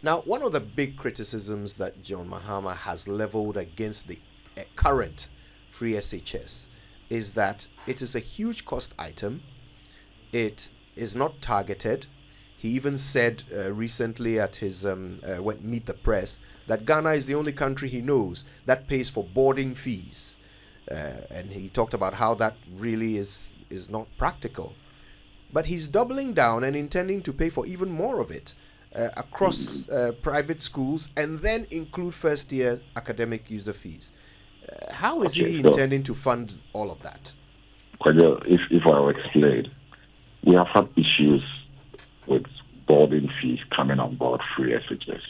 Now, one of the big criticisms that John Mahama has leveled against the current free SHS is that it is a huge cost item. It is not targeted. He even said recently at his Meet the Press that Ghana is the only country he knows that pays for boarding fees. And he talked about how that really is not practical. But he's doubling down and intending to pay for even more of it across private schools and then include first-year academic user fees. How is he intending to fund all of that? If I'll explain, we have had issues with boarding fees coming on board free SHS.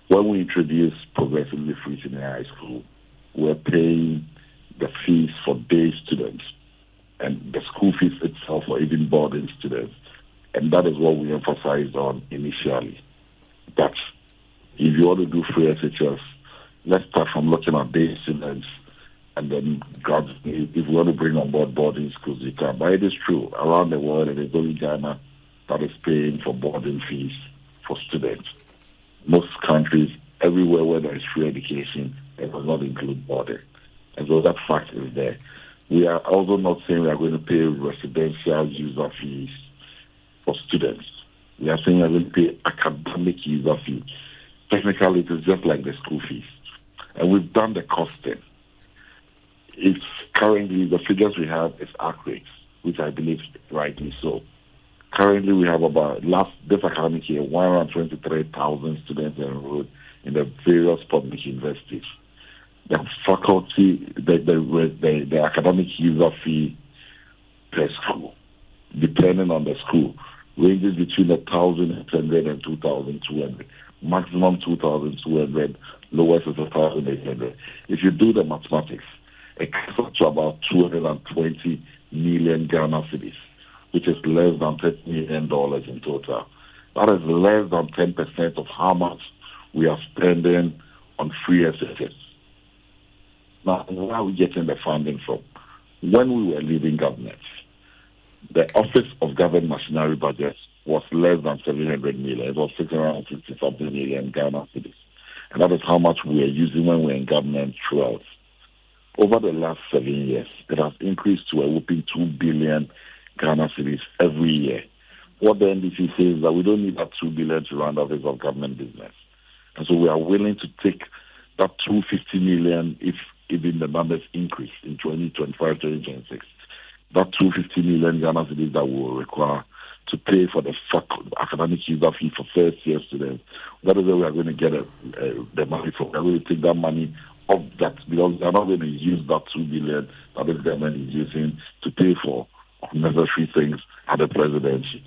When we introduced progressively free senior high school, we're paying the fees for day students and the school fees itself for even boarding students. And that is what we emphasized on initially. That if you want to do free SHS, let's start from looking at day students, and then gradually, if you want to bring on board boarding schools, you can. But it is true, around the world, it is only Ghana that is paying for boarding fees for students. Most countries, everywhere where there is free education, it does not include boarding. And so that fact is there. We are also not saying we are going to pay residential user fees for students. We are saying we are going to pay academic user fees. Technically, it is just like the school fees. And we've done the costing. It's currently, the figures we have is accurate, which I believe rightly so. Currently, we have this academic year, 123,000 students enrolled in the various public universities. The faculty, the academic user fee per school, depending on the school, ranges between 1,800 and 2,200. Maximum 2,200, lowest is 1,800. If you do the mathematics, it comes up to about 220 million Ghana cedis, which is less than $30 million in total. That is less than 10% of how much we are spending on free SHS. Now, where are we getting the funding from? When we were leaving government, the Office of Government Machinery Budget was less than 700 million. It was 650-something million Ghana cedis. And that is how much we are using when we're in government throughout. Over the last 7 years, it has increased to a whopping 2 billion Ghana cedis every year. What the NDC says is that we don't need that 2 billion to run the Office of Government Business. And so we are willing to take that 250 million if even the numbers increase in 2025, 2026. That 250 million Ghana cedis that we will require to pay for the academic user fee for first-year students. That is where we are going to get the money from. We are going to take that money off that because we are not going to use that 2 billion that the government is using to pay for necessary things at the presidency.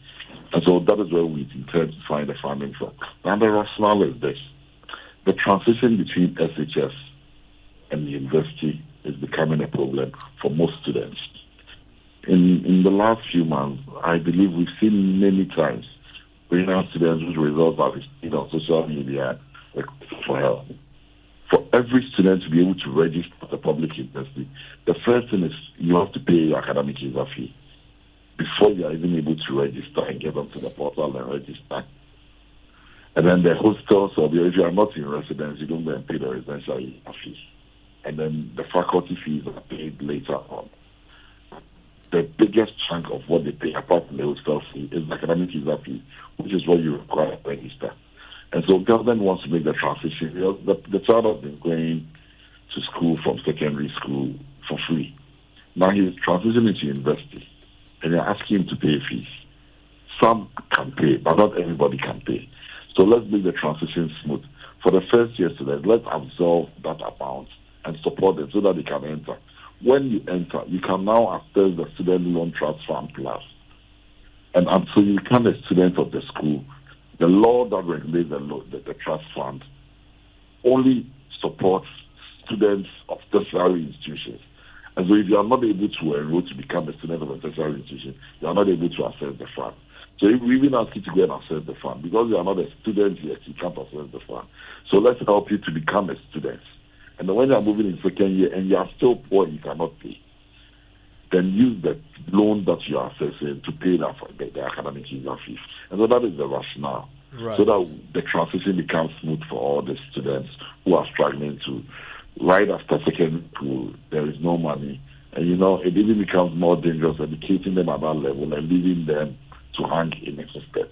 And so that is where we intend to find the funding from. And the rationale is this. The transition between SHS and the university is becoming a problem for most students. In the last few months, I believe we've seen many times brilliant students whose results have been seen on social media for help. For every student to be able to register at a public university, the first thing is you have to pay your academic user fee before you are even able to register and get onto the portal and register. And then the hostels, or if you are not in residence, you don't go and pay the residential user fee. And then the faculty fees are paid later on. The biggest chunk of what they pay, apart from the hostel fee, is the academic user fee, which is what you require to register. And so government wants to make the transition. The child has been going to school from secondary school for free. Now he's transitioning to university, and you're asking him to pay fees. Some can pay, but not everybody can pay. So let's make the transition smooth. For the first year students, let's absorb that amount and support them so that they can enter. When you enter, you can now access the Student Loan Trust Fund Plus. And until you become a student of the school, the law that regulates the trust fund only supports students of tertiary institutions. And so if you are not able to enroll to become a student of a tertiary institution, you are not able to access the fund. So if we even ask you to go and access the fund, because you are not a student yet, you can't access the fund. So let's help you to become a student. And then when you are moving in second year and you are still poor, you cannot pay, then use the loan that you are accessing to pay the academic user fees. And so that is the rationale. Right. so that the transition becomes smooth for all the students who are struggling to right after secondary school. There is no money, and it even becomes more dangerous educating them at that level and leaving them to hang in a system.